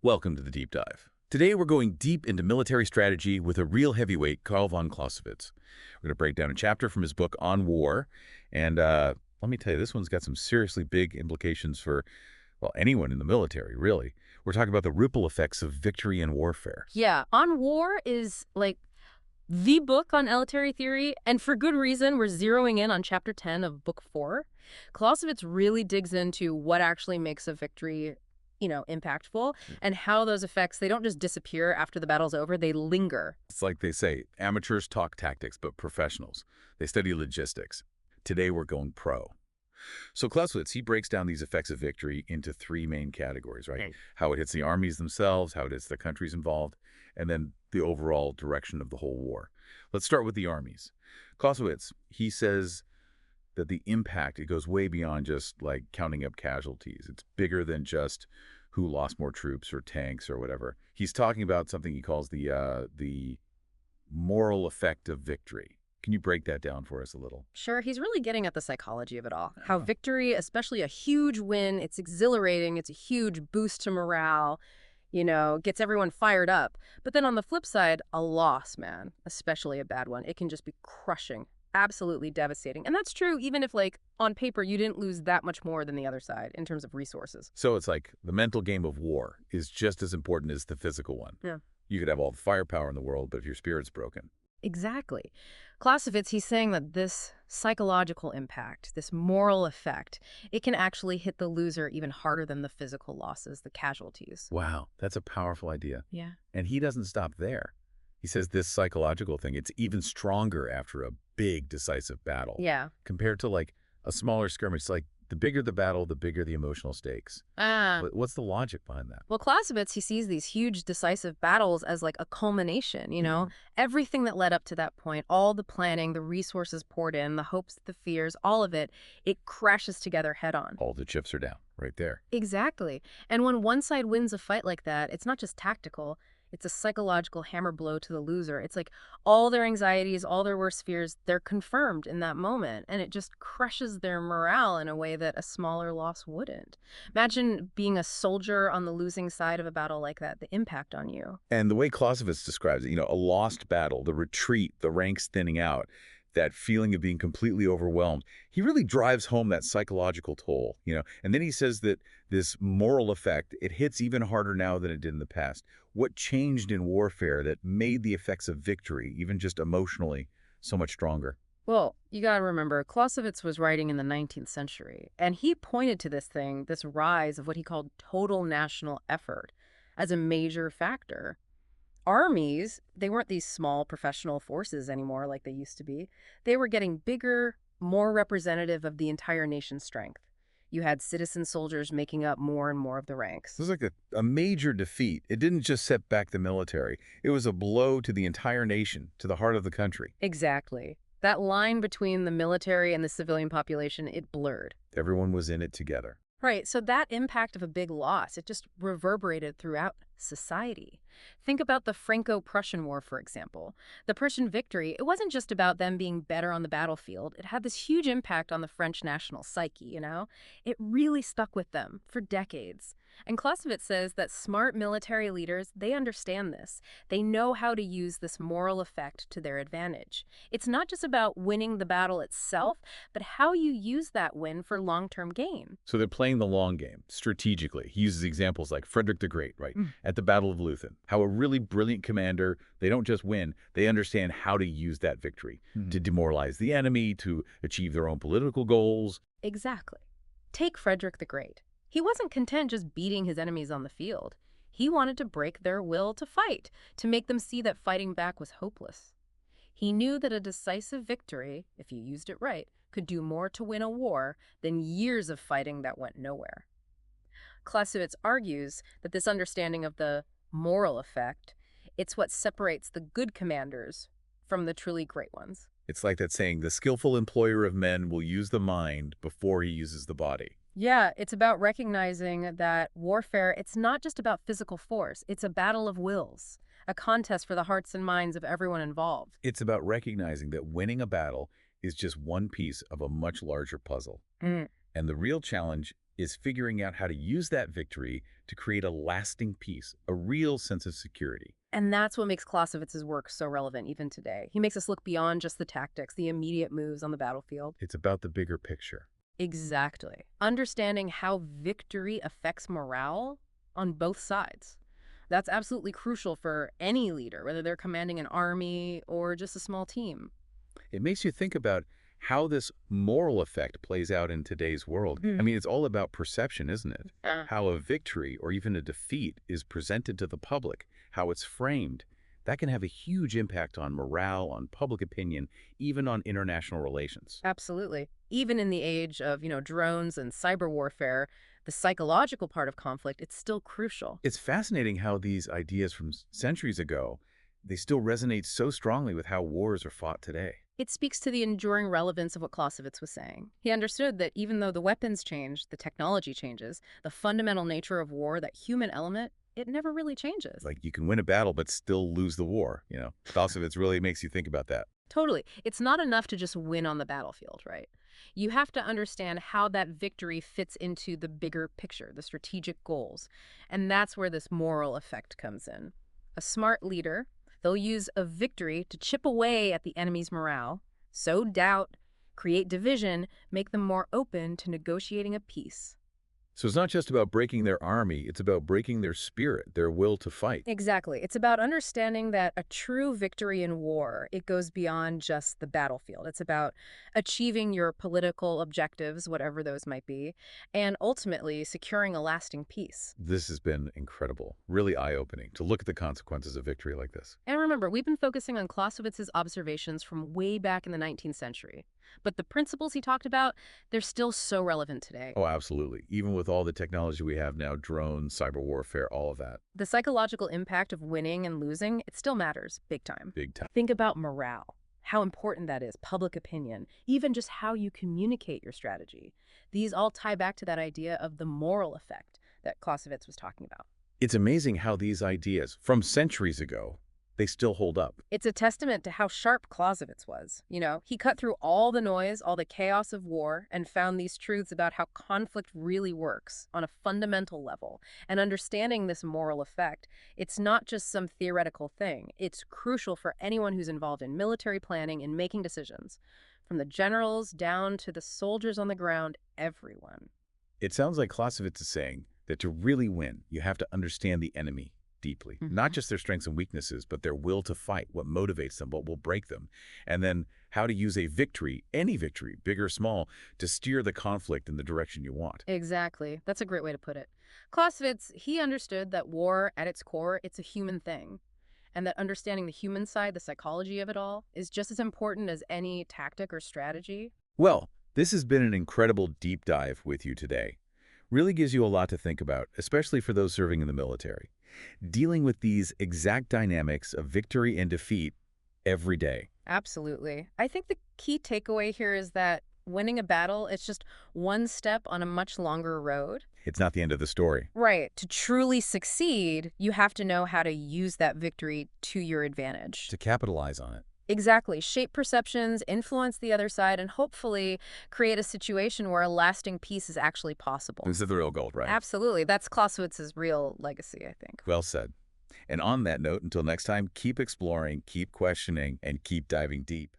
Welcome to the Deep Dive. Today we're going deep into military strategy with a real heavyweight, Carl von Clausewitz. We're going to break down a chapter from his book On War, and let me tell you, this one's got some seriously big implications for, well, anyone in the military, really. We're talking about the ripple effects of victory in warfare. Yeah, On War is like the book on military theory, and for good reason. We're zeroing in on chapter 10 of book 4. Clausewitz really digs into what actually makes a victory, impactful, and how those effects, they don't just disappear after the battle's over, they linger. It's like they say, amateurs talk tactics, but professionals, they study logistics. Today we're going pro. So Clausewitz, he breaks down these effects of victory into 3 main categories, right? Okay. How it hits the armies themselves, how it hits the countries involved, and then the overall direction of the whole war. Let's start with the armies. Clausewitz, he says that the impact, it goes way beyond just like counting up casualties. It's bigger than just who lost more troops or tanks or whatever. He's talking about something he calls the moral effect of victory. Can you break that down for us a little? Sure, he's really getting at the psychology of it all. How victory, especially a huge win, it's exhilarating, it's a huge boost to morale, gets everyone fired up. But then on the flip side, a loss, man, especially a bad one, it can just be crushing, absolutely devastating. And that's true even if, like, on paper, you didn't lose that much more than the other side in terms of resources. So it's like the mental game of war is just as important as the physical one. Yeah. You could have all the firepower in the world, but if your spirit's broken. Exactly. Clausewitz, he's saying that this psychological impact, this moral effect, it can actually hit the loser even harder than the physical losses, the casualties. Wow, that's a powerful idea. Yeah. And he doesn't stop there. He says this psychological thing, it's even stronger after a big, decisive battle. Yeah. Compared to like a smaller skirmish. It's like the bigger the battle, the bigger the emotional stakes. What's the logic behind that? Well, Clausewitz, he sees these huge decisive battles as like a culmination, Everything that led up to that point, all the planning, the resources poured in, the hopes, the fears, all of it, it crashes together head on. All the chips are down right there. Exactly. And when one side wins a fight like that, it's not just tactical. It's a psychological hammer blow to the loser. It's like all their anxieties, all their worst fears, they're confirmed in that moment. And it just crushes their morale in a way that a smaller loss wouldn't. Imagine being a soldier on the losing side of a battle like that, the impact on you. And the way Clausewitz describes it, a lost battle, the retreat, the ranks thinning out, that feeling of being completely overwhelmed, he really drives home that psychological toll, And then he says that this moral effect, it hits even harder now than it did in the past. What changed in warfare that made the effects of victory, even just emotionally, so much stronger? Well, you got to remember, Clausewitz was writing in the 19th century, and he pointed to this rise of what he called total national effort as a major factor. Armies, they weren't these small professional forces anymore like they used to be. They were getting bigger, more representative of the entire nation's strength. You had citizen soldiers making up more and more of the ranks. It was like a major defeat. It didn't just set back the military. It was a blow to the entire nation, to the heart of the country. Exactly. That line between the military and the civilian population, it blurred. Everyone was in it together. Right, so that impact of a big loss, it just reverberated throughout society. Think about the Franco-Prussian War, for example. The Prussian victory, it wasn't just about them being better on the battlefield. It had this huge impact on the French national psyche, It really stuck with them for decades. And Clausewitz says that smart military leaders, they understand this. They know how to use this moral effect to their advantage. It's not just about winning the battle itself, but how you use that win for long-term gain. So they're playing the long game strategically. He uses examples like Frederick the Great, right? At the Battle of Leuthen. How a really brilliant commander, they don't just win, they understand how to use that victory to demoralize the enemy, to achieve their own political goals. Exactly. Take Frederick the Great. He wasn't content just beating his enemies on the field. He wanted to break their will to fight, to make them see that fighting back was hopeless. He knew that a decisive victory, if you used it right, could do more to win a war than years of fighting that went nowhere. Clausewitz argues that this understanding of the moral effect, it's what separates the good commanders from the truly great ones. It's like that saying, the skillful employer of men will use the mind before he uses the body. Yeah, it's about recognizing that warfare, it's not just about physical force. It's a battle of wills, a contest for the hearts and minds of everyone involved. It's about recognizing that winning a battle is just one piece of a much larger puzzle. And the real challenge is figuring out how to use that victory to create a lasting peace, a real sense of security. And that's what makes Clausewitz's work so relevant even today. He makes us look beyond just the tactics, the immediate moves on the battlefield. It's about the bigger picture. Exactly. Understanding how victory affects morale on both sides. That's absolutely crucial for any leader, whether they're commanding an army or just a small team. It makes you think about how this moral effect plays out in today's world. I mean, it's all about perception, isn't it? How a victory or even a defeat is presented to the public, how it's framed. That can have a huge impact on morale, on public opinion, even on international relations. Absolutely. Even in the age of, drones and cyber warfare, the psychological part of conflict, it's still crucial. It's fascinating how these ideas from centuries ago, they still resonate so strongly with how wars are fought today. It speaks to the enduring relevance of what Clausewitz was saying. He understood that even though the weapons change, the technology changes, the fundamental nature of war, that human element, it never really changes. Like you can win a battle but still lose the war, Clausewitz really makes you think about that. Totally. It's not enough to just win on the battlefield, right? You have to understand how that victory fits into the bigger picture, the strategic goals. And that's where this moral effect comes in. A smart leader, they'll use a victory to chip away at the enemy's morale, sow doubt, create division, make them more open to negotiating a peace. So it's not just about breaking their army, it's about breaking their spirit, their will to fight. Exactly. It's about understanding that a true victory in war, it goes beyond just the battlefield. It's about achieving your political objectives, whatever those might be, and ultimately securing a lasting peace. This has been incredible, really eye-opening to look at the consequences of victory like this. And remember, we've been focusing on Clausewitz's observations from way back in the 19th century. But the principles he talked about, they're still so relevant today. Oh, absolutely. Even with all the technology we have now, drones, cyber warfare, all of that. The psychological impact of winning and losing, it still matters, big time. Big time. Think about morale, how important that is, public opinion, even just how you communicate your strategy. These all tie back to that idea of the moral effect that Clausewitz was talking about. It's amazing how these ideas from centuries ago, they still hold up. It's a testament to how sharp Clausewitz was. He cut through all the noise, all the chaos of war, and found these truths about how conflict really works on a fundamental level. And understanding this moral effect, it's not just some theoretical thing. It's crucial for anyone who's involved in military planning and making decisions. From the generals down to the soldiers on the ground, everyone. It sounds like Clausewitz is saying that to really win, you have to understand the enemy deeply. Not just their strengths and weaknesses, but their will to fight, what motivates them, what will break them. And then how to use a victory, any victory, big or small, to steer the conflict in the direction you want. Exactly. That's a great way to put it. Clausewitz, he understood that war, at its core, it's a human thing. And that understanding the human side, the psychology of it all, is just as important as any tactic or strategy. Well, this has been an incredible deep dive with you today. Really gives you a lot to think about, especially for those serving in the military. Dealing with these exact dynamics of victory and defeat every day. Absolutely. I think the key takeaway here is that winning a battle, it's just one step on a much longer road. It's not the end of the story. Right. To truly succeed, you have to know how to use that victory to your advantage. To capitalize on it. Exactly. Shape perceptions, influence the other side, and hopefully create a situation where a lasting peace is actually possible. This is the real goal, right? Absolutely. That's Clausewitz's real legacy, I think. Well said. And on that note, until next time, keep exploring, keep questioning, and keep diving deep.